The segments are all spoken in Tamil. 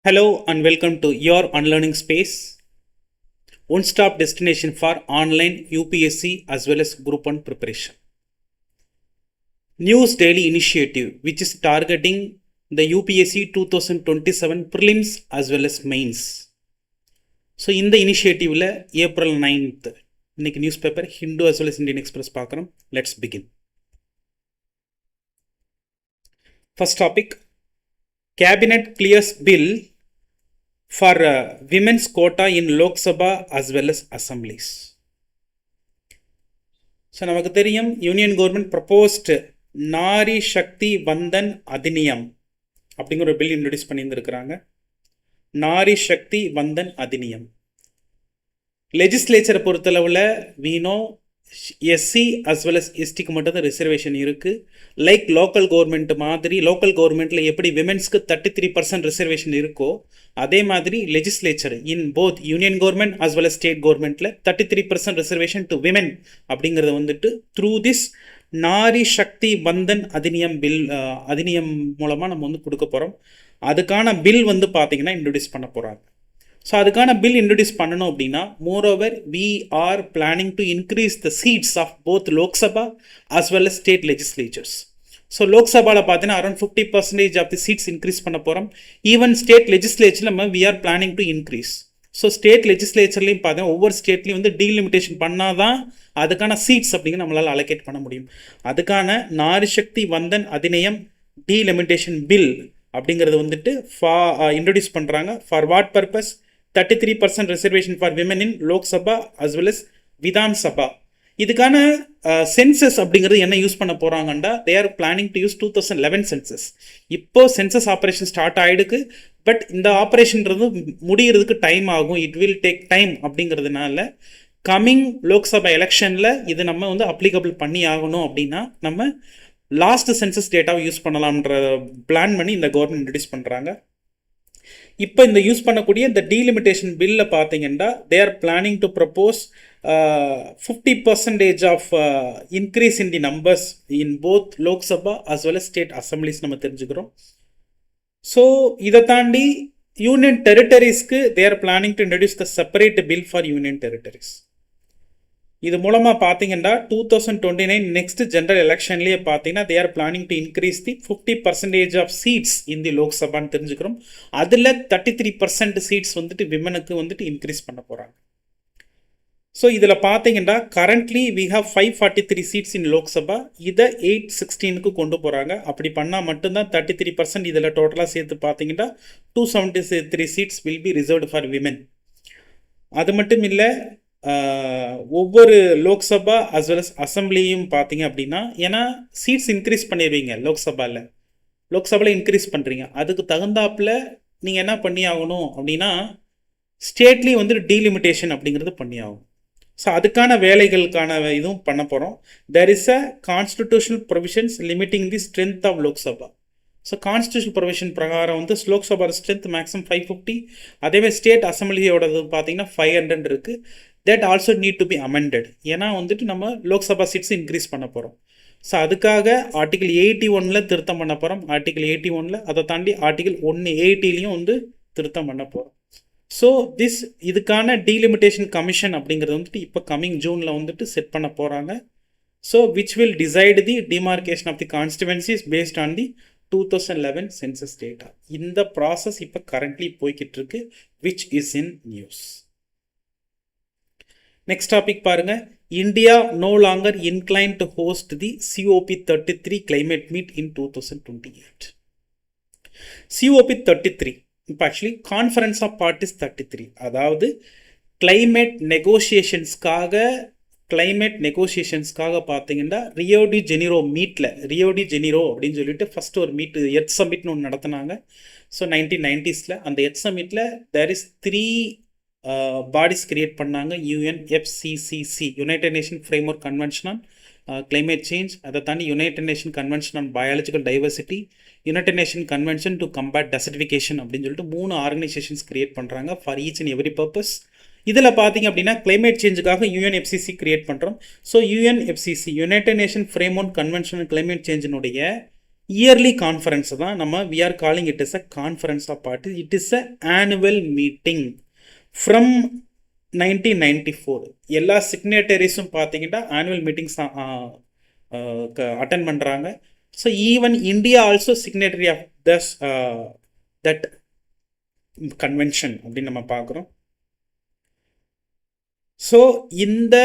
Hello and welcome to your Unlearning Space, one stop destination for online UPSC as well as Group 1 preparation. News Daily Initiative, which is targeting the UPSC 2027 prelims as well as mains. So, in the initiative, April 9th, இன்னைக்கு newspaper Hindu as well as Indian Express பார்க்குறோம். Let's begin. First topic, Cabinet clears bill for women's quota in Lok Sabha as well as assemblies. So, நமக்கு தெரியும் யூனியன் கவர்மெண்ட் ப்ரப்போஸ்ட் நாரி சக்தி வந்தன் அதிநியம் அப்படிங்கிற ஒரு பில் இன்ட்ரடியூஸ் பண்ணியிருந்திருக்கிறாங்க. நாரி சக்தி வந்தன் அதிநியம் லெஜிஸ்லேச்சரை பொறுத்தளவில் வீணோ எஸ்சி அஸ் வெல் அஸ் எஸ்டிக்கு மட்டும் தான் ரிசர்வேஷன் இருக்குது. லைக் லோக்கல் கவர்மெண்ட் மாதிரி லோக்கல் கவர்மெண்ட்டில் எப்படி விமென்ஸ்க்கு 33% ரிசர்வேஷன் இருக்கோ அதே மாதிரி legislature in both union government as well as state கவர்மெண்ட்டில் 33% ரிசர்வேஷன் டு விமென் அப்படிங்கிறத வந்துட்டு through this Nari Shakti Vandan Adhiniyam bill Adhiniyam மூலமாக நம்ம வந்து கொடுக்க போகிறோம். அதுக்கான பில் வந்து பார்த்திங்கன்னா இன்ட்ரடியூஸ் பண்ண போகிறாங்க. ஸோ அதுக்கான பில் இன்ட்ரடியூஸ் பண்ணணும் அப்படின்னா moreover we are planning to increase the seats of both Lok Sabha as well as state லெஜிஸ்லேச்சர்ஸ். ஸோ லோக்சபாவில் பார்த்தீங்கன்னா around 50% of the seats increase பண்ண போகிறோம். ஈவன் ஸ்டேட் லெஜிஸ்லேச்சரில் நம்ம we are planning to increase. So state லெஜிஸ்லேச்சர்லையும் பார்த்தீங்கன்னா ஒவ்வொரு ஸ்டேட்லையும் வந்து டீலிமிட்டேஷன் பண்ணால் தான் அதுக்கான சீட்ஸ் அப்படிங்கிற நம்மளால் அலோகேட் பண்ண முடியும். அதுக்கான நாரிசக்தி வந்தன் அதிநியம் டீலிமிட்டேஷன் பில் அப்படிங்கிறது வந்துட்டு இன்ட்ரடியூஸ் பண்ணுறாங்க. For what purpose? 33% reservation for women in Lok Sabha as well as Vidhan Sabha. இதுக்கான சென்சஸ் அப்படிங்கிறது என்ன யூஸ் பண்ண போகிறாங்கன்னா they are planning to use 2011 census. இப்போ சென்சஸ் ஆப்ரேஷன் ஸ்டார்ட் ஆகிடுக்கு. பட் இந்த ஆப்ரேஷன்றது முடிகிறதுக்கு டைம் ஆகும். இட் வில் டேக் டைம் அப்படிங்கிறதுனால கம்மிங் லோக்சபா எலெக்ஷனில் இது நம்ம வந்து அப்ளிகபிள் பண்ணி ஆகணும் அப்படின்னா நம்ம லாஸ்ட் சென்சஸ் டேட்டாவை யூஸ் பண்ணலாம்ன்ற பிளான் பண்ணி இந்த கவர்மெண்ட் இன்ட்ரடியூஸ் பண்ணுறாங்க. இப்போ இந்த யூஸ் பண்ணக்கூடிய இந்த டீலிமிட்டேஷன் பில்ல பார்த்தீங்கன்னா they are planning to propose 50% of increase in the numbers in both Lok Sabha as well as state assemblies நம்ம தெரிஞ்சுக்கிறோம். ஸோ இதை தாண்டி யூனியன் டெரிட்டரிஸ்க்கு they are planning to introduce the separate bill for union territories. இது மூலமாக பார்த்தீங்கன்னா 2029 நெக்ஸ்ட் ஜென்ரல் எலெக்ஷன்லேயே பார்த்தீங்கன்னா they are planning to increase the 50% of seats in the லோக்சபான்னு தெரிஞ்சுக்கிறோம். அதில் 33% சீட்ஸ் வந்துட்டு விமனுக்கு வந்துட்டு இன்க்ரீஸ் பண்ண போகிறாங்க. ஸோ இதில் பார்த்தீங்கன்னா currently we have 543 seats in Lok Sabha. இதை 816க்கு கொண்டு போகிறாங்க. அப்படி பண்ணால் மட்டும்தான் 33% இதில் டோட்டலாக சேர்த்து பார்த்தீங்கன்னா 273 seats will be reserved for women. அது மட்டும் இல்லை, ஒவ்வொரு லோக்சபா அஸ் வெல் அஸ் அசம்பிளியும் பார்த்தீங்க அப்படின்னா ஏன்னா சீட்ஸ் இன்க்ரீஸ் பண்ணிடுவீங்க லோக்சபாவில் இன்க்ரீஸ் பண்ணுறீங்க. அதுக்கு தகுந்தாப்பில் நீங்கள் என்ன பண்ணி ஆகணும் அப்படின்னா ஸ்டேட்லேயும் வந்து டீலிமிட்டேஷன் அப்படிங்கிறது பண்ணி ஆகும். ஸோ அதுக்கான வேலைகளுக்கான இதுவும் பண்ண போகிறோம். There is a constitutional provisions limiting the strength of Lok Sabha. So constitution provision பிரகாரம் வந்து லோக்சபா ஸ்ட்ரென்த் மேக்ஸிமம் 550. அதேமாதிரி ஸ்டேட் அசம்பிளியோடது பார்த்தீங்கன்னா 500 இருக்குது. That also need to be amended. ஏன்னா வந்துட்டு நம்ம லோக்சபா சீட்ஸ் இன்க்ரீஸ் பண்ண போகிறோம். ஸோ அதுக்காக ஆர்டிகல் 81 திருத்தம் பண்ண போகிறோம். ஆர்டிகல் 81 அதை தாண்டி ஆர்டிகல் 180 வந்து திருத்தம் பண்ண போகிறோம். ஸோ இதுக்கான டீலிமிட்டேஷன் கமிஷன் அப்படிங்கிறது வந்துட்டு இப்போ கம்மிங் ஜூனில் வந்துட்டு செட் பண்ண போகிறாங்க. So which will decide the demarcation of the constituencies based on the 2011 census data. இந்த ப்ராசஸ் இப்போ கரண்ட்லி போய்கிட்டு இருக்கு, which is in news. Next topic பாருங்க. India no longer inclined to host the COP33 climate meet in 2028. COP33 இப்போ ஆக்சுவலி கான்ஃபரன்ஸ் ஆஃப் பார்ட்டிஸ் 33, அதாவது கிளைமேட் நெகோசியேஷன்ஸ்க்காக பார்த்தீங்கன்னா ரியோ டி ஜெனிரோ அப்படின்னு சொல்லிட்டு ஃபர்ஸ்ட் ஒரு மீட் எர்த் சமிட்னு ஒன்று நடத்தினாங்க. ஸோ 1990s அந்த எர்த் சமிட்டில் தேர் இஸ் 3 பாடிஸ் கிரியேட் பண்ணாங்க. UNFCCC, united nation framework convention on climate change. அதை தாண்டி united nation convention on biological diversity, united nation convention to combat desertification அப்படின்னு சொல்லிட்டு 3 ஆர்கனைசேஷன்ஸ் கிரியேட் பண்ணுறாங்க for each and every purpose. இதில் பார்த்தீங்க அப்படின்னா கிளைமேட் சேஞ்சுக்காக UNFCC கிரியேட் பண்ணுறோம். So UNFCC united nation framework convention climate சேஞ்சினுடைய இயர்லி கான்ஃபரன்ஸ் தான் நம்ம we are calling it is a conference of parties. It is a annual meeting from 1994. எல்லா சிக்னேட்டரிஸும் பார்த்தீங்கன்னா ஆனுவல் மீட்டிங்ஸ் அட்டன் பண்ணுறாங்க. So even India also signatory of that convention அப்படின்னு நம்ம பார்க்குறோம். ஸோ இந்த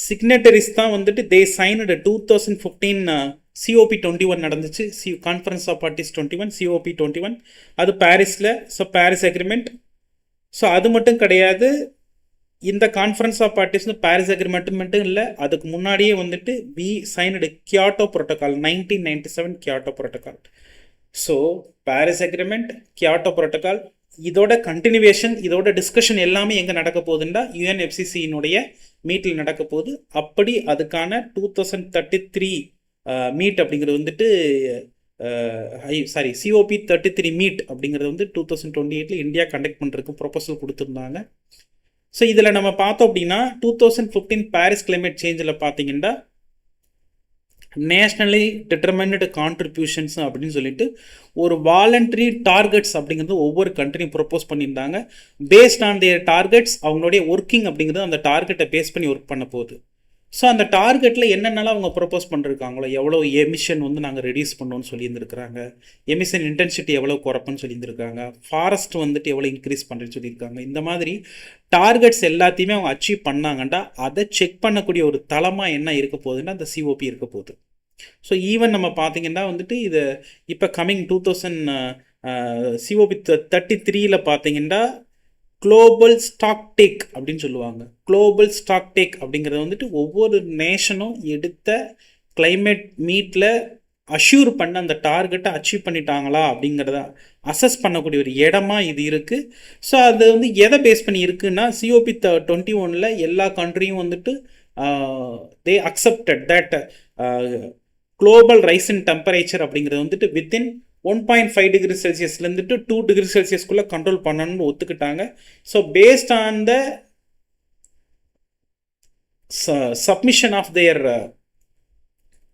சிக்னேட்டரிஸ் தான் வந்துட்டு தே சைன்டு 2015 COP21 நடந்துச்சு. கான்ஃபரன்ஸ் ஆஃப் பார்ட்டிஸ் 21, COP21 அது பாரிஸில். So Paris agreement. ஸோ அது மட்டும் கிடையாது, இந்த conference of parties Paris agreement மட்டும் இல்லை, அதுக்கு முன்னாடியே வந்துட்டு we signed Kyoto protocol 1997 Kyoto protocol. So Paris agreement, Kyoto protocol, இதோட கண்டினியூவேஷன், இதோட டிஸ்கஷன் எல்லாமே எங்கே நடக்க போகுதுன்னா UNFCCயினுடைய மீட்டில் நடக்க போகுது. அப்படி அதுக்கான 2033 மீட் அப்படிங்கிறது வந்துட்டு COP33 மீட் அப்படிங்கிறது வந்து 2028 இந்தியா கண்டக்ட் பண்ணுறதுக்கு ப்ரொபோசல் கொடுத்துருந்தாங்க. ஸோ இதில் நம்ம பார்த்தோம் அப்படின்னா 2015 பாரிஸ் கிளைமேட் சேஞ்சில் பார்த்தீங்கன்னா நேஷ்னலி டிட்டர்மைன்டு கான்ட்ரிபியூஷன்ஸ் அப்படின்னு சொல்லிட்டு ஒரு வாலண்டரி டார்கெட்ஸ் அப்படிங்கிறது ஒவ்வொரு கண்ட்ரியும் ப்ரொப்போஸ் பண்ணியிருந்தாங்க. பேஸ்ட் ஆன் தேர் டார்கெட்ஸ் அவங்களுடைய ஒர்க்கிங் அப்படிங்கிறது அந்த டார்கெட்டை பேஸ் பண்ணி ஒர்க் பண்ண போகுது. ஸோ அந்த டார்கெட்டில் என்னென்னலாம் அவங்க ப்ரொப்போஸ் பண்ணிருக்காங்களோ, எவ்வளோ எமிஷன் வந்து நாங்கள் ரெடியூஸ் பண்ணோன்னு சொல்லியிருந்துருக்காங்க, எமிஷன் இன்டென்சிட்டி எவ்வளோ குறைப்புன்னு சொல்லியிருந்துருக்காங்க, ஃபாரஸ்ட் வந்துட்டு எவ்வளோ இன்க்ரீஸ் பண்ணுறேன்னு சொல்லியிருக்காங்க. இந்த மாதிரி டார்கெட்ஸ் எல்லாத்தையுமே அவங்க அச்சீவ் பண்ணாங்கண்டா அதை செக் பண்ணக்கூடிய ஒரு தளமாக என்ன இருக்க போகுதுன்னா அந்த COP இருக்க போகுது. ஸோ ஈவன் நம்ம பார்த்தீங்கன்னா வந்துட்டு இது இப்போ கம்மிங் 2000 COP33 பார்த்தீங்கன்னா குளோபல் ஸ்டாக் டேக் அப்படின்னு சொல்லுவாங்க. குளோபல் ஸ்டாக் டேக் அப்படிங்கிறது வந்துட்டு ஒவ்வொரு நேஷனும் எடுத்த கிளைமேட் மீட்டில் அஷ்யூர் பண்ண அந்த டார்கெட்டை அச்சீவ் பண்ணிட்டாங்களா அப்படிங்கிறத அசஸ் பண்ணக்கூடிய ஒரு இடமா இது இருக்குது. ஸோ அது வந்து எதை பேஸ் பண்ணி இருக்குன்னா COP21 எல்லா கண்ட்ரியும் வந்துட்டு they accepted that global rise in temperature அப்படிங்கிறது வந்துட்டு வித்தின் 1.5 டிகிரி செல்சியஸ்லேருந்துட்டு 2 டிகிரி செல்சியஸ்குள்ளே கண்ட்ரோல் பண்ணணும்னு ஒத்துக்கிட்டாங்க. So based on the submission of their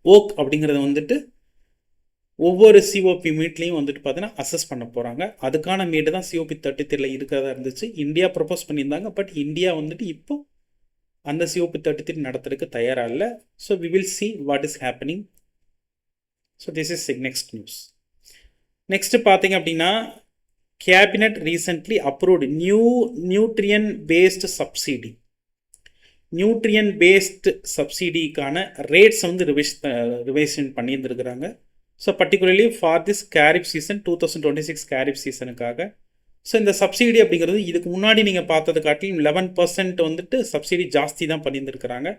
work அப்படிங்கிறத வந்துட்டு ஒவ்வொரு COP மீட்லேயும் வந்துட்டு பார்த்தீங்கன்னா அசஸ் பண்ண போகிறாங்க. அதுக்கான மீட்டு தான் COP33 இருக்கிறதா இருந்துச்சு. இந்தியா ப்ரப்போஸ் பண்ணியிருந்தாங்க. பட் இந்தியா வந்துட்டு இப்போ அந்த COP33 நடத்துறதுக்கு தயாராக இல்லை. So we will see what is happening. So this is next news. Next பார்த்தீங்க அப்படின்னா cabinet recently approved nutrient based subsidy. Nutrient based சப்சிடிக்கான ரேட்ஸ் வந்து ரிவைஷன் பண்ணியிருந்துருக்குறாங்க. So particularly for this kharif season 2026 kharif சீசனுக்காக. ஸோ இந்த சப்சிடி அப்படிங்கிறது இதுக்கு முன்னாடி நீங்கள் பார்த்தது காட்டிலும் 11% வந்துட்டு சப்சிடி ஜாஸ்தி தான் பண்ணியிருந்துருக்கிறாங்க.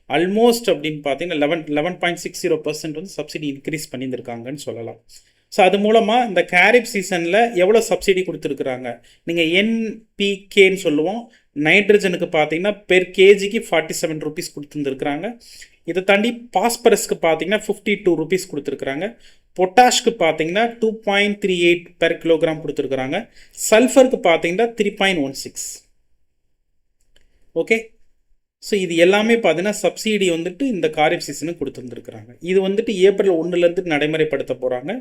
ஆல்மோஸ்ட் அப்படின்னு பார்த்தீங்கன்னா 11.60% வந்து சப்சிடி இன்க்ரீஸ் பண்ணியிருந்துருக்காங்கன்னு சொல்லலாம். ஸோ அது மூலமாக இந்த கேரிப் சீசனில் எவ்வளோ சப்சிடி கொடுத்துருக்குறாங்க, நீங்கள் NPKன்னு சொல்லுவோம், நைட்ரஜனுக்கு பார்த்தீங்கன்னா பெர் கேஜிக்கு 47 ரூபீஸ் கொடுத்துருந்துருக்குறாங்க. இதை தாண்டி பாஸ்பரஸ்க்கு பார்த்தீங்கன்னா 52 ரூபீஸ் கொடுத்துருக்குறாங்க. பொட்டாஷ்க்கு பார்த்தீங்கன்னா 2.38 பெர் கிலோகிராம் கொடுத்துருக்குறாங்க. சல்ஃபருக்கு பார்த்தீங்கன்னா 3.16. ஓகே, ஸோ இது எல்லாமே பார்த்தீங்கன்னா சப்சிடி வந்துட்டு இந்த காரிஃப் சீசனுக்கு கொடுத்துருந்துருக்குறாங்க. இது வந்துட்டு ஏப்ரல் 1 நடைமுறைப்படுத்த போகிறாங்க.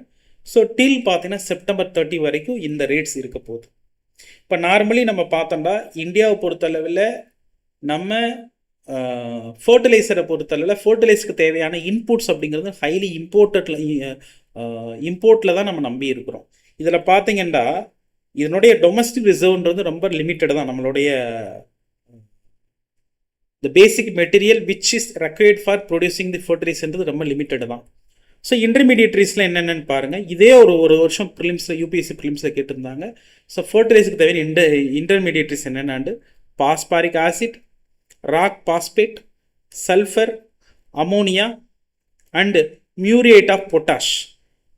ஸோ டில் பார்த்தீங்கன்னா செப்டம்பர் 30 வரைக்கும் இந்த ரேட்ஸ் இருக்க போகுது. இப்போ நார்மலி நம்ம பார்த்தோம்னா இந்தியாவை பொறுத்தளவில் நம்ம ஃபர்டிலைசரை பொறுத்தளவில் ஃபர்டிலைசருக்கு தேவையான இன்புட்ஸ் அப்படிங்கிறது ஹைலி இம்போர்ட்டில் தான் நம்ம நம்பி இருக்கிறோம். இதில் பார்த்தீங்கன்னா இதனுடைய டொமஸ்டிக் ரிசர்வ்ன்றது ரொம்ப லிமிட்டட் தான். நம்மளுடைய the basic material which is required for producing the ஃபர்டிலைசர்ன்றது ரொம்ப லிமிட்டட் தான். ஸோ இன்டர்மீடியட்ரிஸில் என்னென்னு பாருங்கள். இதே ஒரு வருஷம் ப்ரிலிம்ஸில் UPSC ப்ரிலிம்ஸில் கேட்டிருந்தாங்க. ஸோ ஃபர்டிலைசருக்கு தேவையான இன்டர்மீடியட்ரிஸ் என்னென்னாண்டு phosphoric acid, rock phosphate, sulphur, ammonia and muriate of potash.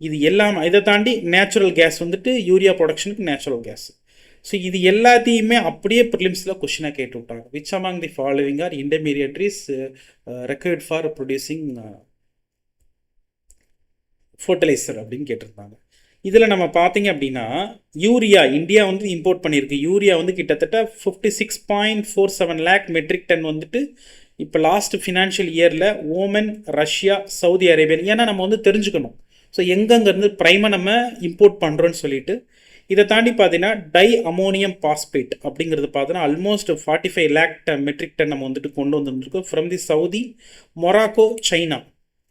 இது எல்லாம் இதை தாண்டி நேச்சுரல் கேஸ் வந்துட்டு யூரியா ப்ரொடக்ஷனுக்கு நேச்சுரல் கேஸ். ஸோ இது எல்லாத்தையுமே அப்படியே ப்ரிலிம்ஸில் கொஷினாக கேட்டு விட்டாங்க. Which among the following are intermediaries required for producing fertiliser அப்படின்னு கேட்டிருந்தாங்க. இதில் நம்ம பார்த்தீங்க அப்படின்னா யூரியா இந்தியா வந்து இம்போர்ட் பண்ணியிருக்கு. யூரியா வந்து கிட்டத்தட்ட 56.47 லேக் மெட்ரிக் டன் வந்துட்டு இப்போ லாஸ்ட் ஃபினான்ஷியல் இயரில் ஓமன், ரஷ்யா, சவுதி அரேபியா, ஏன்னா நம்ம வந்து தெரிஞ்சுக்கணும். ஸோ எங்கேருந்து ப்ரைமை நம்ம இம்போர்ட் பண்ணுறோன்னு சொல்லிட்டு இதை தாண்டி பார்த்தீங்கன்னா டை அமோனியம் பாஸ்பேட் அப்படிங்கிறது பார்த்தீங்கன்னா ஆல்மோஸ்ட் 45 லேக் மெட்ரிக் டன் நம்ம வந்துட்டு கொண்டு வந்துருக்கோம் from the Saudi, Morocco, China.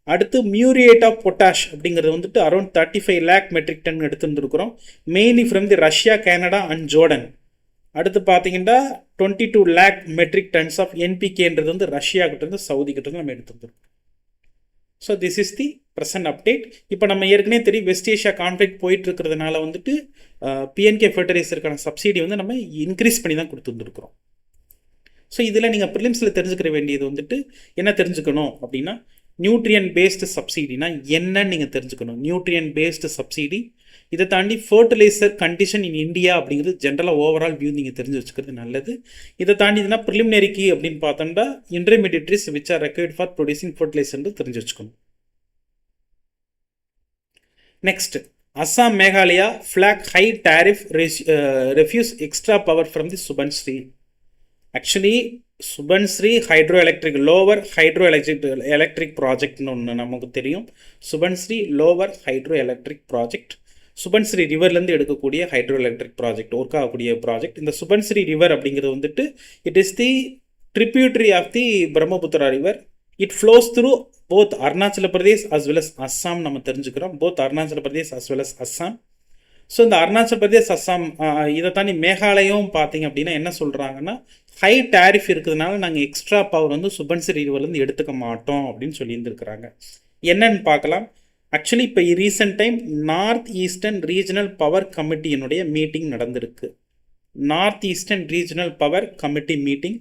அடுத்து மியூரியேட் ஆஃப் பொட்டாஷ் அப்படிங்கிறது வந்துட்டு அரௌண்ட் 35 லேக் மெட்ரிக் டன் எடுத்துருந்துருக்குறோம் mainly from the Russia, Canada and Jordan. அடுத்து பார்த்தீங்கன்னா 22 லேக் மெட்ரிக் டன்ஸ் ஆஃப் என்பிகேன்றது வந்து ரஷ்யா கிட்டேருந்து சவுதி கிட்டேருந்து நம்ம எடுத்துருக்கோம். So this is the present update. இப்போ நம்ம ஏற்கனவே தெரியும் வெஸ்ட் ஏஷியா கான்ஃப்ளிக்ட் போயிட்டு இருக்கிறதுனால வந்துட்டு பிஎன்கே ஃபெர்டிலைசருக்கான சப்சிடி வந்து நம்ம இன்க்ரீஸ் பண்ணி தான் கொடுத்துருந்துருக்குறோம். ஸோ இதில் நீங்கள் ப்ரிலிம்ஸில் தெரிஞ்சுக்கிற வேண்டியது வந்துட்டு என்ன தெரிஞ்சுக்கணும் அப்படின்னா நியூட்ரியன் பேஸ்டு சப்சிடினா என்னன்னு நீங்கள் தெரிஞ்சுக்கணும். நியூட்ரியன் பேஸ்டு சப்சிடி, இதை தாண்டி ஃபர்டிலைசர் கண்டிஷன் இன் இந்தியா அப்படிங்கிறது ஜென்ரலாக ஓவரால் வியூ நீங்கள் தெரிஞ்சு வச்சுக்கிறது நல்லது. இதை தாண்டினா ப்ரிலிமினரிக்கு அப்படின்னு பார்த்தோம்னா intermediaries which are required for producing fertiliser தெரிஞ்சு வச்சுக்கணும். Next, Assam, Meghalaya flag high tariff refuse extra power from the Subansiri. Actually Subansiri hydro electric lower hydro electric ப்ராஜெக்ட்னு ஒன்று நமக்கு தெரியும். Subansiri lower hydro electric project Subansiri ரிவர்லேருந்து எடுக்கக்கூடிய ஹைட்ரோ எலக்ட்ரிக் ப்ராஜெக்ட் ஒர்க் ஆகக்கூடிய ப்ராஜெக்ட். இந்த சுபன்ஸ்ரீ ரிவர் அப்படிங்கிறது வந்துட்டு it is the tributary of the Brahmaputra river. It flows through both Arunachal Pradesh as well as Assam. நம்ம தெரிஞ்சுக்கிறோம் both Arunachal Pradesh as well as Assam. So இந்த அருணாச்சல பிரதேஷ், அஸ்ஸாம், இதை தாண்டி மேகாலயம் பார்த்தீங்க அப்படின்னா என்ன சொல்கிறாங்கன்னா ஹை டேரிஃப் இருக்கிறதுனால நாங்கள் எக்ஸ்ட்ரா பவர் வந்து சுபன்ஸ்ரீ ரிவர்லேருந்து எடுத்துக்க மாட்டோம் அப்படின்னு சொல்லியிருந்துருக்கிறாங்க. என்னன்னு பார்க்கலாம். ஆக்சுவலி இப்போ recent time north eastern regional power கமிட்டியினுடைய மீட்டிங் நடந்திருக்கு. North eastern regional power committee meeting.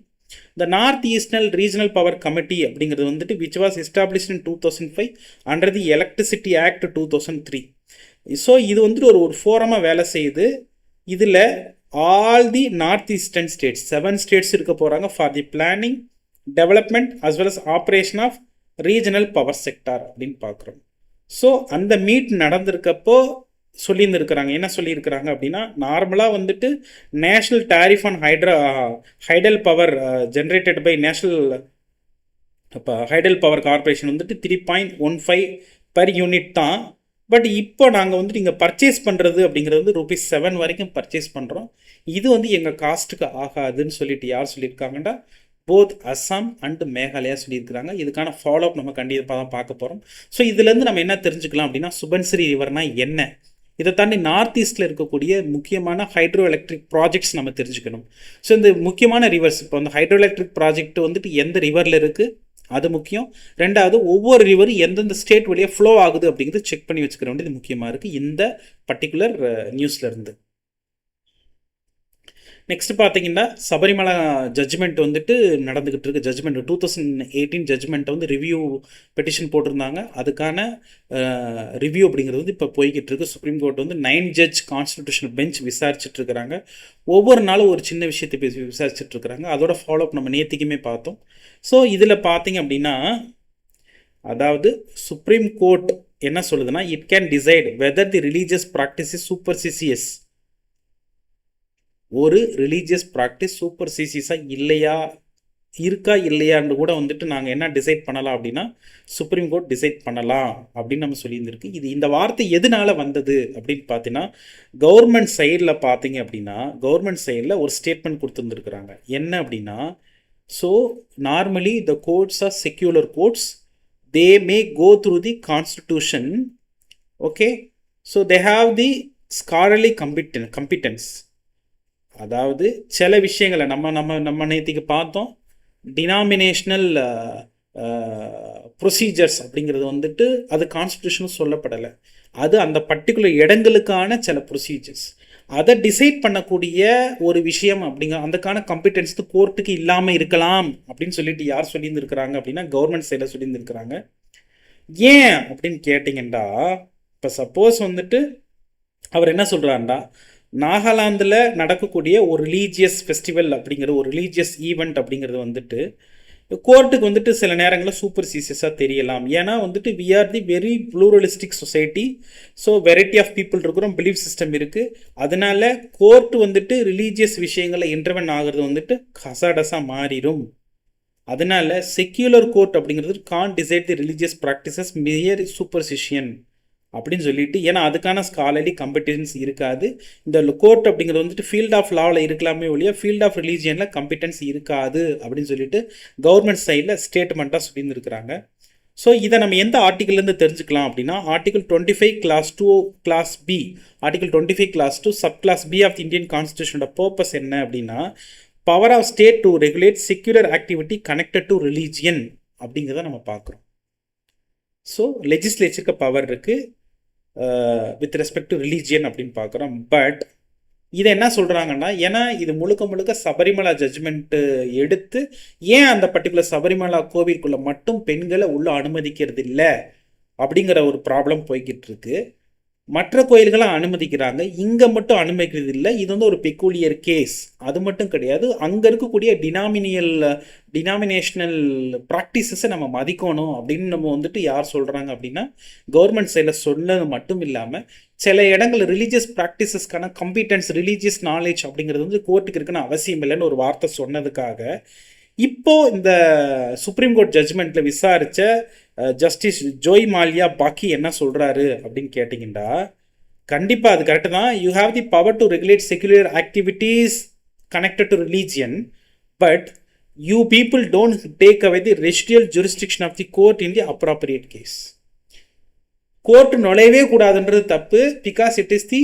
இந்த north eastern regional power committee அப்படிங்கிறது வந்துட்டு which was established in 2005 under the electricity act 2003. So இது வந்துட்டு ஒரு ஃபோரமாக வேலை செய்யுது. இதில் all the north eastern states 7 states இருக்க போகிறாங்க for the planning, development as well as operation of regional power sector அப்படின்னு பார்க்குறோம். ஸோ அந்த மீட் நடந்திருக்கப்போ சொல்லியிருந்துருக்கிறாங்க. என்ன சொல்லியிருக்கிறாங்க அப்படின்னா நார்மலாக வந்துட்டு national tariff on hydel power generated by national hydel power corporation வந்துட்டு 3.15 பர் யூனிட் தான். பட் இப்போ நாங்கள் வந்துட்டு இங்கே பர்ச்சேஸ் பண்ணுறது அப்படிங்கிறது வந்து ₹7 வரைக்கும் பர்ச்சேஸ் பண்ணுறோம். இது வந்து எங்கள் காஸ்ட்டுக்கு ஆகாதுன்னு சொல்லிட்டு யார் சொல்லியிருக்காங்கன்னா போத் அஸ்ஸாம் அண்ட் மேகாலயா சொல்லியிருக்கிறாங்க. இதுக்கான ஃபாலோஅப் நம்ம கண்டிப்பாக தான் பார்க்க போகிறோம். ஸோ இதுலேருந்து நம்ம என்ன தெரிஞ்சுக்கலாம் அப்படின்னா சுபன்ஸ்ரீ ரிவர்னா என்ன, இதை தாண்டி நார்த் ஈஸ்டில் இருக்கக்கூடிய முக்கியமான ஹைட்ரோ எலக்ட்ரிக் ப்ராஜெக்ட்ஸ் நம்ம தெரிஞ்சுக்கணும். ஸோ இந்த முக்கியமான ரிவர்ஸ் இப்போ அந்த ஹைட்ரோ எலக்ட்ரிக் ப்ராஜெக்ட் வந்துட்டு எந்த ரிவரில் இருக்குது அது முக்கியம். ரெண்டாவது ஒவ்வொரு ரிவரும் எந்தெந்த ஸ்டேட் வழியாக ஃப்ளோ ஆகுது அப்படிங்கிறது செக் பண்ணி வச்சுக்கிற வேண்டியது முக்கியமாக இருக்குது இந்த பர்டிகுலர் நியூஸ்லேருந்து. நெக்ஸ்ட் பார்த்தீங்கன்னா சபரிமலை ஜட்ஜ்மெண்ட் வந்துட்டு நடந்துக்கிட்டு இருக்கு. ஜட்ஜ்மெண்ட் 2018 ஜட்ஜ்மெண்ட்டை வந்து ரிவ்யூ பெட்டிஷன் போட்டிருந்தாங்க. அதுக்கான ரிவ்யூ அப்படிங்கிறது வந்து இப்போ போய்கிட்டு இருக்கு. சுப்ரீம் கோர்ட் வந்து 9 ஜட்ஜ் கான்ஸ்டிடியூஷனல் பெஞ்ச் விசாரிச்சுட்டு இருக்கிறாங்க. ஒவ்வொரு நாளும் ஒரு சின்ன விஷயத்தை பேசி விசாரிச்சுட்டு இருக்கிறாங்க. அதோட ஃபாலோஅப் நம்ம நேற்றுக்குமே பார்த்தோம். ஸோ இதில் பார்த்தீங்க அப்படின்னா அதாவது சுப்ரீம் கோர்ட் என்ன சொல்லுதுன்னா it can decide whether the religious practice is superstitious. ஒரு ரிலீஜியஸ் ப்ராக்டிஸ் சூப்பர்சிசியஸாக இருக்கா இல்லையான்னு கூட வந்துட்டு நாங்கள் என்ன டிசைட் பண்ணலாம் அப்படின்னா சுப்ரீம் கோர்ட் டிசைட் பண்ணலாம் அப்படின்னு நம்ம சொல்லியிருந்திருக்கு. இந்த வார்த்தை எதனால வந்தது அப்படின்னு பார்த்தீங்கன்னா கவர்மெண்ட் சைடில் பார்த்தீங்க அப்படின்னா கவர்மெண்ட் சைடில் ஒரு ஸ்டேட்மெண்ட் கொடுத்துருந்துருக்குறாங்க. என்ன அப்படின்னா so normally the courts are secular courts, they may go through the constitution. Okay, so they have the scholarly competence. அதாவது சில விஷயங்களை நம்ம நேற்றுக்கு பார்த்தோம். டினாமினேஷனல் ப்ரொசீஜர்ஸ் அப்படிங்கிறது வந்துட்டு அது கான்ஸ்டியூஷனும் சொல்லப்படலை. அது அந்த பர்டிகுலர் இடங்களுக்கான சில ப்ரொசீஜர்ஸ் அதை டிசைட் பண்ணக்கூடிய ஒரு விஷயம் அப்படிங்கிற அதுக்கான கம்பிட்டன்ஸ் கோர்ட்டுக்கு இல்லாமல் இருக்கலாம் அப்படின்னு சொல்லிட்டு யார் சொல்லியிருந்துருக்கிறாங்க அப்படின்னா கவர்மெண்ட் சைடில் சொல்லியிருந்துருக்கிறாங்க. ஏன் அப்படின்னு கேட்டிங்கன்னா இப்போ சப்போஸ் வந்துட்டு அவர் என்ன சொல்கிறாருன்னா நாகாலாந்தில் நடக்கக்கூடிய ஒரு ரிலீஜியஸ் ஃபெஸ்டிவல் அப்படிங்கிற ஒரு ரிலீஜியஸ் ஈவெண்ட் அப்படிங்கிறது வந்துட்டு கோர்ட்டுக்கு வந்துட்டு சில நேரங்களில் சூப்பர்சிசியஸாக தெரியலாம். ஏன்னா வந்துட்டு we are the very pluralistic society. So variety of people இருக்கிறோம், பிலீஃப் சிஸ்டம் இருக்குது. அதனால கோர்ட்டு வந்துட்டு ரிலீஜியஸ் விஷயங்களில் இன்டர்வென் ஆகிறது வந்துட்டு ஹசாடஸாக மாறிடும். அதனால செக்யூலர் கோர்ட் அப்படிங்கிறது can decide the religious practices mere superstition அப்படின்னு சொல்லிட்டு, ஏன்னா அதுக்கான ஸ்காலர்லி கம்பெட்டன்ஸ் இருக்காது. இந்த கோர்ட் அப்படிங்கிறது வந்துட்டு ஃபீல்ட் ஆஃப் லாவில் இருக்கலாமே ஒழிய ஃபீல்ட் ஆஃப் ரிலீஜியனில் கம்பெட்டன்ஸ் இருக்காது அப்படின்னு சொல்லிட்டு கவர்மெண்ட் சைடில் ஸ்டேட்மெண்ட்டாக சொல்லியிருந்துருக்கிறாங்க. ஸோ இதை நம்ம எந்த ஆர்டிக்கிள்லேருந்து தெரிஞ்சுக்கலாம் அப்படின்னா, article 25 clause 2 clause B, article 25 clause 2 sub clause B of the Indian கான்ஸ்டியூஷனோட பர்பஸ் என்ன அப்படின்னா, power of state to regulate secular activity connected to religion அப்படிங்கிறத நம்ம பார்க்குறோம். ஸோ லெஜிஸ்லேச்சருக்கு பவர் இருக்குது வித் ரெஸ்பெக்ட் டு ரிலீஜியன் அப்படின்னு பார்க்குறோம். பட் இதை என்ன சொல்கிறாங்கன்னா, ஏன்னா இது முழுக்க முழுக்க சபரிமலா ஜட்ஜ்மெண்ட்டு எடுத்து ஏன் அந்த பர்டிகுலர் சபரிமலா கோவிலுக்குள்ளே மட்டும் பெண்களை உள்ளே அனுமதிக்கிறது இல்லை அப்படிங்கிற ஒரு ப்ராப்ளம் போய்கிட்டு இருக்கு. மற்ற கோயில்களை அனுமதிக்கிறாங்க, இங்கே மட்டும் அனுமதிக்கிறது இல்லை. இது வந்து ஒரு பெக்கூலியர் கேஸ். அது மட்டும் கிடையாது, அங்கே இருக்கக்கூடிய டினாமினேஷனல் ப்ராக்டிசஸை நம்ம மதிக்கணும் அப்படின்னு நம்ம வந்துட்டு யார் சொல்கிறாங்க அப்படின்னா, கவர்மெண்ட் சைடில் சொன்னது மட்டும் இல்லாமல் சில இடங்கள் ரிலீஜியஸ் ப்ராக்டிசஸ்க்கான கம்பீட்டன்ஸ், ரிலீஜியஸ் நாலேஜ் அப்படிங்கிறது வந்து கோர்ட்டுக்கு இருக்குன்னு அவசியம் இல்லைன்னு ஒரு வார்த்தை சொன்னதுக்காக இப்போ இந்த சுப்ரீம் கோர்ட் ஜட்ஜ்மெண்ட்டில் விசாரித்த ஜஸ்டிஸ் ஜோய் மால்யா பாக்கி என்ன சொல்கிறாரு அப்படின்னு கேட்டிங்கன்னா, கண்டிப்பாக அது கரெக்டு தான். You have the power to regulate secular activities connected to religion, but you people don't take away the residual jurisdiction of the court in the appropriate case. Court நுழையவே கூடாதுன்றது தப்பு, because it is the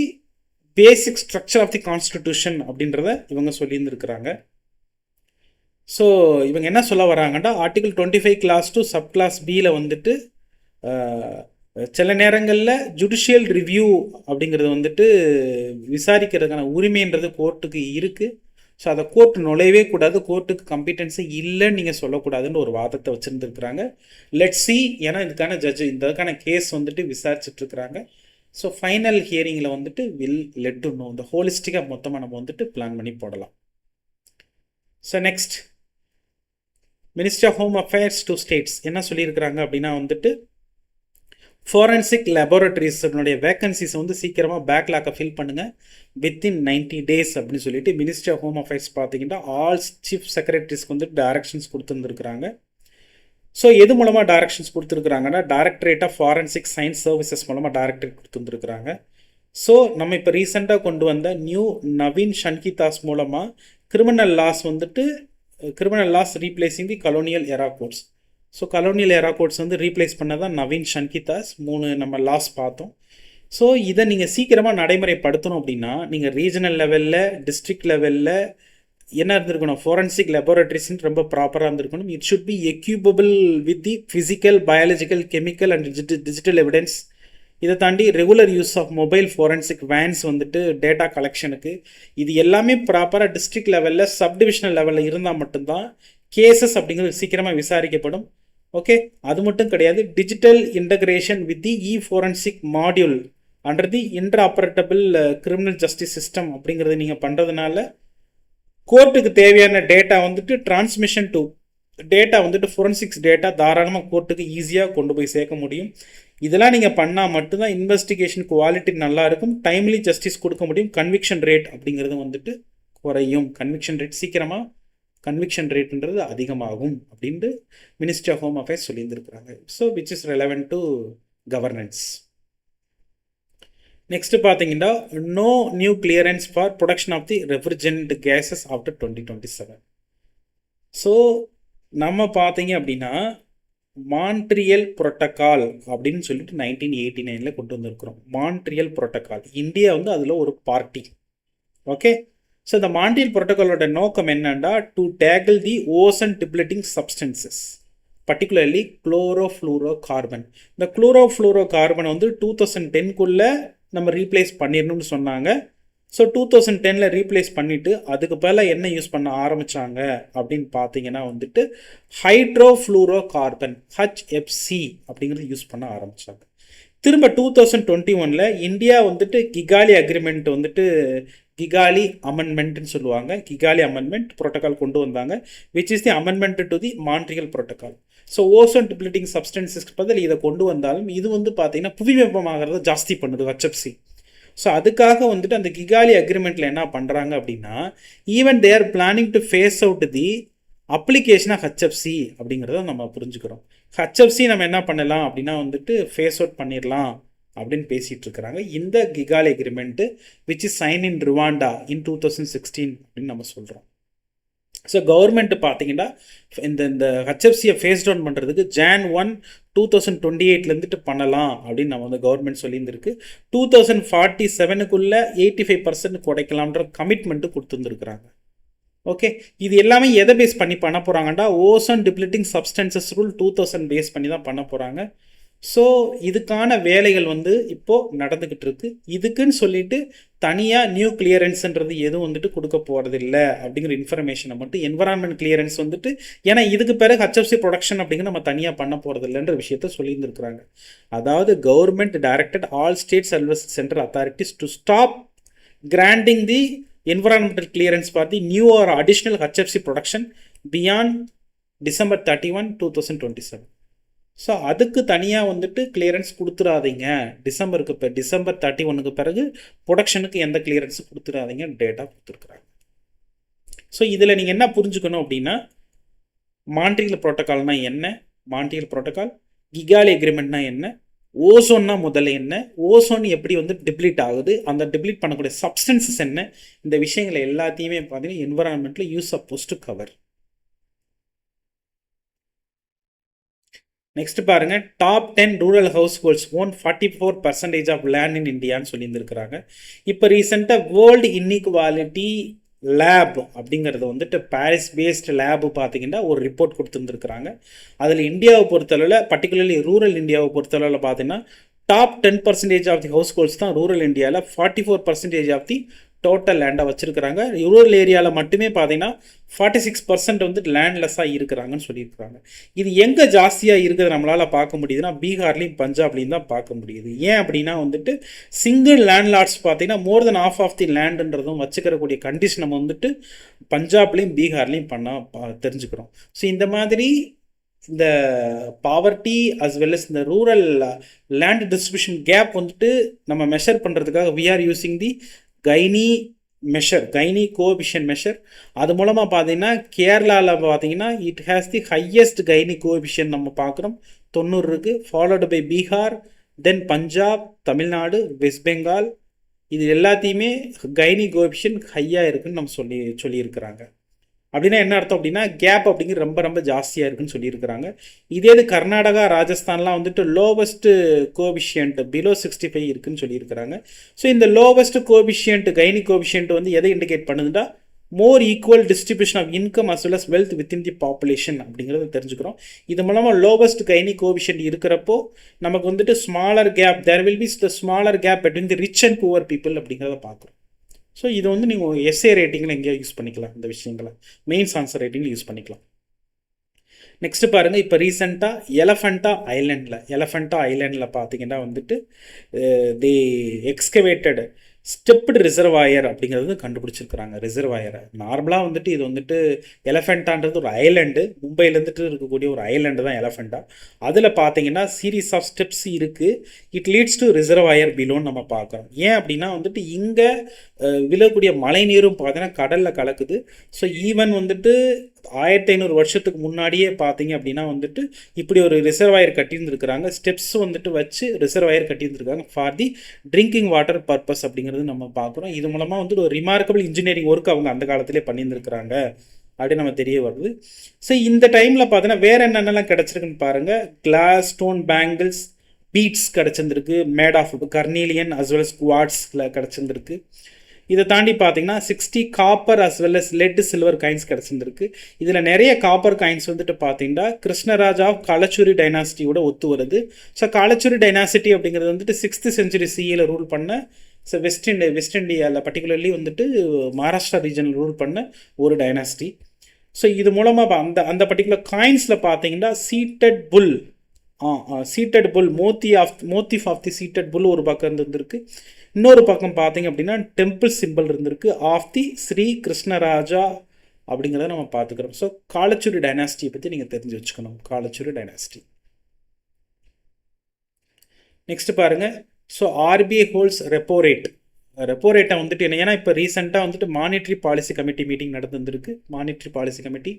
basic structure of the constitution அப்படின்றத இவங்க சொல்லியிருந்துருக்கிறாங்க. ஸோ இவங்க என்ன சொல்ல வராங்கன்னா, ஆர்டிகல் 25 கிளாஸ் 2 சப் கிளாஸ் பியில் வந்துட்டு சில நேரங்களில் ஜுடிஷியல் ரிவ்யூ அப்படிங்கிறது வந்துட்டு விசாரிக்கிறதுக்கான உரிமைன்றது கோர்ட்டுக்கு இருக்குது. ஸோ அதை கோர்ட் நுழையவே கூடாது, கோர்ட்டுக்கு கம்பீட்டன்ஸு இல்லைன்னு நீங்கள் சொல்லக்கூடாதுன்னு ஒரு வாதத்தை வச்சுருந்துருக்குறாங்க. லெட்ஸ் சி, ஏன்னா இதுக்கான கேஸ் வந்துட்டு விசாரிச்சுட்ருக்குறாங்க. ஸோ ஃபைனல் ஹியரிங்கில் வந்துட்டு வில் லெட் டு நோ, இந்த ஹோலிஸ்டிக்காக மொத்தமாக நம்ம வந்துட்டு பிளான் பண்ணி போடலாம். So next, ministry of home affairs to states என்ன சொல்லியிருக்கிறாங்க அப்படின்னா வந்துட்டு, ஃபாரன்சிக் லேபரட்டரிஸனுடைய வேக்கன்சிஸை வந்து சீக்கிரமாக பேக்லாக்கை ஃபில் பண்ணுங்கள் வித்தின் 90 days அப்படின்னு சொல்லிட்டு மினிஸ்ட்ரி ஆஃப் ஹோம் அஃபேர்ஸ் பார்த்தீங்கன்னா ஆல் சீஃப் செக்ரட்டரிஸ்க்கு வந்து டைரக்ஷன்ஸ் கொடுத்துருந்துருக்குறாங்க. ஸோ எது மூலமாக டைரக்ஷன்ஸ் கொடுத்துருக்குறாங்கன்னா, directorate of forensic science services மூலமாக டைரக்டரேட் கொடுத்துருந்துருக்குறாங்க. ஸோ நம்ம இப்போ ரீசெண்டாக கொண்டு வந்த நியூ நவீன் ஷன்கிதாஸ் மூலமாக criminal laws replacing the colonial era quotes. So colonial era quotes வந்து ரீப்ளேஸ் பண்ணதான் நவீன் ஷன்கிதாஸ் 3 நம்ம லாஸ் பார்த்தோம். ஸோ இதை நீங்கள் சீக்கிரமாக நடைமுறைப்படுத்தணும் அப்படின்னா, நீங்கள் ரீஜனல் லெவலில், டிஸ்ட்ரிக்ட் லெவலில் என்ன இருந்திருக்கணும், ஃபாரன்சிக் லெபார்டரிஸ்ன்னு ரொம்ப ப்ராப்பராக இருந்திருக்கணும். It should be equipable with the physical, biological, chemical and digital evidence. இதை தாண்டி regular use of mobile forensic vans வந்துட்டு டேட்டா கலெக்ஷனுக்கு, இது எல்லாமே ப்ராப்பராக டிஸ்ட்ரிக்ட் லெவலில், சப்டிவிஷனல் லெவலில் இருந்தால் மட்டும்தான் கேசஸ் அப்படிங்கிறது சீக்கிரமாக விசாரிக்கப்படும். ஓகே, அது மட்டும் கிடையாது, digital integration with the forensic module under the interoperable criminal justice system அப்படிங்கிறது நீங்கள் பண்ணுறதுனால கோர்ட்டுக்கு தேவையான டேட்டா வந்துட்டு டிரான்ஸ்மிஷன் டு டேட்டா வந்துட்டு ஃபோரன்சிக்ஸ் டேட்டா தாராளமாக கோர்ட்டுக்கு ஈஸியாக கொண்டு போய் சேர்க்க முடியும். இதெல்லாம் நீங்கள் பண்ணால் மட்டும்தான் இன்வெஸ்டிகேஷன் குவாலிட்டி நல்லாயிருக்கும், டைம்லி ஜஸ்டிஸ் கொடுக்க முடியும், கன்விக்ஷன் ரேட் அப்படிங்கிறது வந்துட்டு குறையும், கன்விக்ஷன் ரேட்ன்றது அதிகமாகும் அப்படின்ட்டு மினிஸ்ட்ரி ஆஃப் ஹோம் அஃபேர்ஸ் சொல்லியிருந்துருக்குறாங்க. So which is relevant to governance. Next பார்த்தீங்கன்னா, no new clearance for production of the refrigerant gases after 2027. ஸோ நம்ம பார்த்தீங்க அப்படின்னா, மான்ட்ரியல் புரோட்டோகால் அப்படின்னு சொல்லிட்டு 1989 கொண்டு வந்திருக்கிறோம். மான்ட்ரியல் புரோட்டோகால், இந்தியா வந்து அதில் ஒரு பார்ட்டி. ஓகே, ஸோ இந்த மான்ட்ரியல் புரோட்டோகாலோட நோக்கம் என்னன்னா, to tackle the ozone depleting substances, particularly chlorofluoro carbon. இந்த குளோரோஃப்ளூரோ கார்பனை வந்து 2010 நம்ம ரீப்ளேஸ் பண்ணிடணும்னு சொன்னாங்க. ஸோ 2010 ரீப்ளேஸ் பண்ணிவிட்டு அதுக்கு பதிலாக என்ன யூஸ் பண்ண ஆரம்பித்தாங்க அப்படின்னு பார்த்தீங்கன்னா வந்துட்டு ஹைட்ரோஃப்ளூரோ கார்பன், HFC அப்படிங்கிறது யூஸ் பண்ண ஆரம்பித்தாங்க. திரும்ப 2021 இந்தியா வந்துட்டு கிகாலி அக்ரிமெண்ட் வந்துட்டு கிகாலி அமெண்ட்மெண்ட்னு சொல்லுவாங்க, கிகாலி அமெண்ட்மெண்ட் புரோட்டோகால் கொண்டு வந்தாங்க, which is the amendment to the Montreal protocol. So ozone depleting சப்ஸ்டன்சஸ்க்கு பதில் இதை கொண்டு வந்தாலும் இது வந்து பார்த்தீங்கன்னா புவி வெப்பமாகிறத ஜாஸ்தி பண்ணுது HFC. ஸோ அதுக்காக வந்துட்டு அந்த கிகாலி அக்ரிமெண்ட்டில் என்ன பண்ணுறாங்க அப்படின்னா, even they are planning to phase out the அப்ளிகேஷனாக HFC அப்படிங்கிறத நம்ம புரிஞ்சுக்கிறோம். HFC நம்ம என்ன பண்ணலாம் அப்படின்னா வந்துட்டு ஃபேஸ் அவுட் பண்ணிடலாம் அப்படின்னு பேசிகிட்டு இருக்கிறாங்க. இந்த Kigali agreement which is sign in Rwanda in 2016 அப்படின்னு நம்ம சொல்கிறோம். ஸோ கவர்மெண்ட் பார்த்தீங்கன்னா இந்த ஹெச்எஃப்சியை ஃபேஸ் டவுன் பண்ணுறதுக்கு Jan 1, 2028 பண்ணலாம் அப்படின்னு நம்ம வந்து கவர்மெண்ட் சொல்லியிருந்திருக்கு. 2047 85% குறைக்கலாம்ன்ற கமிட்மெண்ட்டு கொடுத்துருந்துருக்குறாங்க. ஓகே, இது எல்லாமே எதை பேஸ் பண்ணி பண்ண போகிறாங்கடா ozone depleting substances rule 2000 base பண்ணி தான் பண்ண போகிறாங்க. ஸோ இதுக்கான வேலைகள் வந்து இப்போது நடந்துக்கிட்டு இருக்கு. இதுக்குன்னு சொல்லிட்டு தனியாக நியூ கிளியரன்ஸ்ன்றது எதுவும் வந்துட்டு கொடுக்க போகிறது இல்லை அப்படிங்கிற இன்ஃபர்மேஷனை மட்டும் என்வரான்மெண்ட் கிளியரன்ஸ் வந்துட்டு, ஏன்னா இதுக்கு பிறகு ஹெச்எஃப்சி ப்ரொடக்ஷன் அப்படிங்கிற நம்ம தனியாக பண்ண போகிறது இல்லைன்ற விஷயத்த சொல்லியிருந்துருக்குறாங்க. அதாவது government directed all state service central authorities to stop granting the environmental clearance for the new or additional HFC production beyond December 31, 2027. So அதுக்கு தனியாக வந்துட்டு கிளியரன்ஸ் கொடுத்துடாதீங்க. டிசம்பர் 31 பிறகு ப்ரொடக்ஷனுக்கு எந்த கிளியரன்ஸும் கொடுத்துடாதீங்க டேட்டா கொடுத்துருக்குறாங்க. ஸோ இதில் நீங்கள் என்ன புரிஞ்சுக்கணும் அப்படின்னா, மான்ட்ரியல் ப்ரோட்டோக்கால்னா என்ன, மான்ட்ரியல் ப்ரோட்டோக்கால், கிகாலி அக்ரிமெண்ட்னா என்ன, ஓசோன்னா முதல்ல என்ன, ஓசோன் எப்படி வந்து டிப்ளீட் ஆகுது, அந்த டிப்ளீட் பண்ணக்கூடிய சப்ஸ்டன்சஸ் என்ன, இந்த விஷயங்களை எல்லாத்தையுமே பார்த்தீங்கன்னா என்வரான்மெண்ட்டில் use suppose to cover. Next பாருங்க, top 10 rural household own 44% of land in இந்தியான்னு சொல்லியிருந்துருக்கிறாங்க. இப்போ ரீசெண்டாக வேர்ல்டு இன்இக்வாலிட்டி லேப் அப்படிங்கிறது வந்துட்டு பாரிஸ் பேஸ்டு லேபு பார்த்தீங்கன்னா ஒரு ரிப்போர்ட் கொடுத்துருந்துருக்குறாங்க. அதில் இந்தியாவை பொறுத்தளவில், பர்டிகுலர்லி ரூரல் இந்தியாவை பொறுத்தளவில் பார்த்தீங்கன்னா top 10% of the households தான் ரூரல் இந்தியாவில் 44% ஆஃப் தி டோட்டல் லேண்டை வச்சுருக்கிறாங்க. ரூரல் ஏரியாவில் மட்டுமே பார்த்தீங்கன்னா 46% வந்து லேண்ட்லெஸ்ஸாக இருக்கிறாங்கன்னு சொல்லியிருக்கிறாங்க. இது எங்கே ஜாஸ்தியாக இருக்குது நம்மளால் பார்க்க முடியுதுன்னா பீகார்லேயும் பஞ்சாப்லேயும் தான் பார்க்க முடியுது. ஏன் அப்படின்னா வந்துட்டு சிங்கிள் லேண்ட்லார்ட்ஸ் பார்த்தீங்கன்னா more than half of the லேண்டுன்றதும் வச்சுக்கிறக்கூடிய கண்டிஷன் நம்ம வந்துட்டு பஞ்சாப்லேயும் பீகார்லேயும் தெரிஞ்சுக்கிறோம். ஸோ இந்த மாதிரி இந்த பாவர்ட்டி அஸ் வெல் அஸ் இந்த ரூரல் லேண்ட் டிஸ்ட்ரிபியூஷன் கேப் வந்துட்டு நம்ம மெஷர் பண்ணுறதுக்காக we are using the Gini coefficient measure. அது மூலமாக பார்த்தீங்கன்னா கேரளாவில் பார்த்தீங்கன்னா it has the highest Gini coefficient நம்ம பார்க்குறோம், 90 இருக்குது. Followed by Bihar, then Punjab, Tamil Nadu, West Bengal. இது எல்லாத்தையுமே கைனி கோஎஃபிஷியன்ட் ஹையாக இருக்குதுன்னு நம்ம சொல்லியிருக்கிறாங்க. அப்படின்னா என்ன அர்த்தம் அப்படின்னா கேப் அப்படிங்கிறது ரொம்ப ரொம்ப ஜாஸ்தியாக இருக்குன்னு சொல்லியிருக்கிறாங்க. இதே இது கர்நாடகா, ராஜஸ்தான்லாம் வந்துட்டு லோவஸ்ட்டு கோஎஃபிஷியன்ட் பிலோ 65 இருக்குன்னு சொல்லியிருக்கிறாங்க. ஸோ இந்த லோவஸ்ட் கோஎஃபிஷியன்ட் கைனி கோஎஃபிஷியன்ட் வந்து எதை இண்டிகேட் பண்ணுதுன்னா more equal distribution of income as well as wealth within the population அப்படிங்கிறத தெரிஞ்சுக்கிறோம். இது மூலமாக லோவஸ்ட் கைனி கோஎஃபிஷியன்ட் இருக்கிறப்போ நமக்கு வந்துட்டு smaller gap, there will be the smaller gap between the rich and poor people அப்படிங்கிறத பார்க்குறோம். ஸோ இது வந்து நீங்கள் எஸ்ஏ ரேட்டிங்கில் எங்கேயோ யூஸ் பண்ணிக்கலாம், இந்த விஷயங்களை மெயின்ஸ் ஆன்சர் ரேட்டிங்கில் யூஸ் பண்ணிக்கலாம். நெக்ஸ்ட்டு பாருங்கள், இப்போ ரீசெண்டாக எலஃபண்டா ஐலாண்டில் பார்த்தீங்கன்னா வந்துட்டு தி எக்ஸ்கவேட்டட் ஸ்டெப்டு ரிசர்வாயர் அப்படிங்கிறது கண்டுபிடிச்சிருக்கிறாங்க. ரிசர்வாயரை நார்மலாக வந்துட்டு இது வந்துட்டு எலஃபெண்டான்றது ஒரு ஐலாண்டு, மும்பையிலேருந்துட்டு இருக்கக்கூடிய ஒரு ஐலாண்டு தான் எலஃபெண்டா. அதில் பார்த்தீங்கன்னா சீரீஸ் ஆஃப் ஸ்டெப்ஸ் இருக்குது. இட் லீட்ஸ் டு ரிசர்வாயர் பிலோன்னு நம்ம பார்க்குறோம். ஏன் அப்படின்னா வந்துட்டு இங்கே விழக்கூடிய மழை நீரும் பார்த்தீங்கன்னா கடலில் கலக்குது. ஸோ ஈவன் வந்துட்டு 1500 வருஷத்துக்கு முன்னாடியே பார்த்தீங்க அப்படின்னா வந்துட்டு இப்படி ஒரு ரிசர்வாயர் கட்டியிருந்துருக்குறாங்க. ஸ்டெப்ஸ் வந்துட்டு வச்சு ரிசர்வாயர் கட்டியிருந்துருக்காங்க for the drinking water purpose அப்படிங்கிறது நம்ம பார்க்குறோம். இது மூலமாக வந்துட்டு ஒரு ரிமார்க்கபிள் இன்ஜினியரிங் ஒர்க் அவங்க அந்த காலத்திலே பண்ணியிருந்துருக்குறாங்க அப்படின்னு நம்ம தெரிய வருது. ஸோ இந்த டைமில் பார்த்தீங்கன்னா வேறு என்னென்னலாம் கிடச்சிருக்குன்னு பாருங்கள். கிளாஸ், ஸ்டோன் பேங்கிள்ஸ், பீட்ஸ் கிடச்சிருந்துருக்கு, made of carnelian as well as குவார்ட்ஸில் கிடச்சிருந்துருக்கு. இதை தாண்டி பார்த்தீங்கன்னா 60 copper as well as lead silver coins கிடச்சிருந்துருக்கு. இதில் நிறைய காப்பர் காயின்ஸ் வந்துட்டு பார்த்தீங்கன்னா கிருஷ்ணராஜா ஆஃப் காலச்சுரி டைனாசிட்டியோட ஒத்து வருது. ஸோ காலச்சுரி டைனாசிட்டி அப்படிங்கிறது வந்துட்டு 6th century CE ரூல் பண்ண, ஸோ வெஸ்ட் இண்டியாவில் பர்டிகுலர்லி வந்துட்டு மகாராஷ்டிரா ரீஜனில் ரூல் பண்ண ஒரு டைனாசிட்டி. ஸோ இது மூலமாக அந்த பர்டிகுலர் காயின்ஸில் பார்த்தீங்கன்னா seated bull motif of the seated bull ஒரு பக்கம் இருந்திருக்கு. இன்னொரு பக்கம் பார்த்தீங்க அப்படின்னா டெம்பிள் சிம்பிள் இருந்திருக்கு ஆஃப் தி ஸ்ரீ கிருஷ்ணராஜா அப்படிங்கிறத நம்ம பார்த்துக்கிறோம். ஸோ காலச்சுரி டைனாசிட்டியை பற்றி நீங்கள் தெரிஞ்சு வச்சுக்கணும், காலச்சுரி டைனாசிட்டி. நெக்ஸ்ட் பாருங்கள், so RBI holds repo rate repo ரேட்டை வந்துட்டு என்ன, ஏன்னா இப்போ ரீசெண்டாக வந்துட்டு மானிட்ரி பாலிசி கமிட்டி மீட்டிங் நடந்துருக்கு. Monetary policy committee,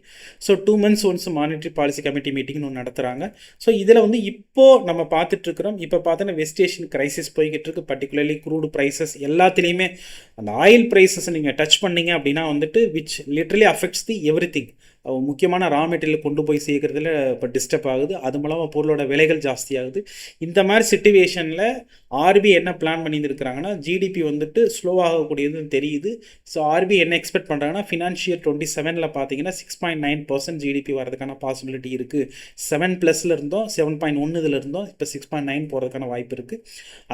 so 2 months once monetary policy committee மீட்டிங்னு ஒன்று நடத்துகிறாங்க. ஸோ இதில் வந்து இப்போது நம்ம பார்த்துட்ருக்குறோம். இப்போ பார்த்தோன்னா வெஸ்ட் ஏஷியன் கிரைசிஸ் போய்கிட்டு இருக்கு. பர்டிகுலர்லி க்ரூடு ப்ரைஸஸ் எல்லாத்துலேயுமே அந்த ஆயில் ப்ரைஸஸ் நீங்கள் டச் பண்ணீங்க அப்படின்னா வந்துட்டு which literally affects the every thing. முக்கியமான ரா மெட்டீரியல் கொண்டு போய் சேர்க்கறதுல இப்போ டிஸ்டர்ப் ஆகுது. அது மூலமாக பொருளோட விலைகள் ஜாஸ்தி ஆகுது. இந்த மாதிரி சிச்சுவேஷனில் ஆர்பிஐ என்ன பிளான் பண்ணியிருக்கிறாங்கன்னா, ஜிடிபி வந்துட்டு ஸ்லோ ஆகக்கூடியதுன்னு தெரியுது. ஸோ ஆர்பிஐ என்ன எக்ஸ்பெக்ட் பண்ணுறாங்கன்னா, ஃபினான்ஷியல் 27 பார்த்தீங்கன்னா 6.9% ஜிடிபி வரதுக்கான பாசிபிலிட்டி இருக்குது. 7+ இருந்தோம், 7.1 இருந்தோம், இப்போ 6.9 போகிறதுக்கான வாய்ப்பு இருக்குது.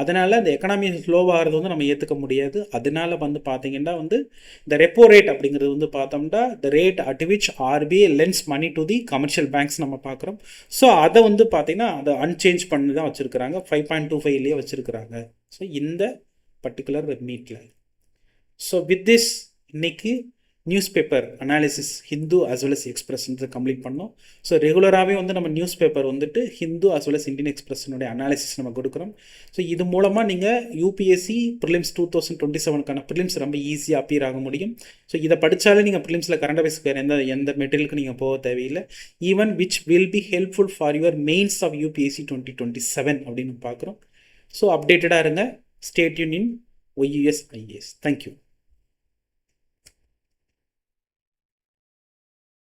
அதனால் இந்த எக்கனாமி ஸ்லோவாகிறது வந்து நம்ம ஏற்றுக்க முடியாது. அதனால வந்து பார்த்தீங்கன்னா வந்து இந்த ரெப்போ ரேட் அப்படிங்கிறது வந்து பார்த்தோம்னா the rate at which RBI lends money to the commercial banks நம்ம பார்க்குறோம். ஸோ அதை வந்து பார்த்தீங்கன்னா அதை அன்சேஞ்ச் பண்ணி தான் வச்சுருக்கிறாங்க. 5.25லேயே வச்சுருக்கிறாங்க. ஸோ இந்த பர்டிகுலர் மீட்டில். ஸோ வித் திஸ் இன்னைக்கு news paper analysis Hindu as well as எக்ஸ்பிரஸ்ன்றது கம்ப்ளீட் பண்ணோம். ஸோ ரெகுலராகவே வந்து நம்ம நியூஸ் பேப்பர் வந்துட்டு Hindu as well as Indian எக்ஸ்பிரஸினுடைய அனாலிசிஸ் நம்ம கொடுக்குறோம். ஸோ இது மூலமாக நீங்கள் யூபிஎஸ்சி ப்ரிலிம்ஸ் 2027க்கான ப்ரிலிம்ஸ் ரொம்ப ஈஸியாக அப்பியர் ஆக முடியும். ஸோ இதை படித்தாலே நீங்கள் ப்ரிலிம்ஸில் கரண்ட் அஃபேர்ஸ்க்கு எந்த மெட்டீரியலுக்கு நீங்கள் போக தேவையில்லை. Even which will be helpful for your mains of UPSC 2027 அப்படின்னு பார்க்குறோம். ஸோ அப்டேட்டடாக இருங்க. Stay tune in OUS IAS. Thank you.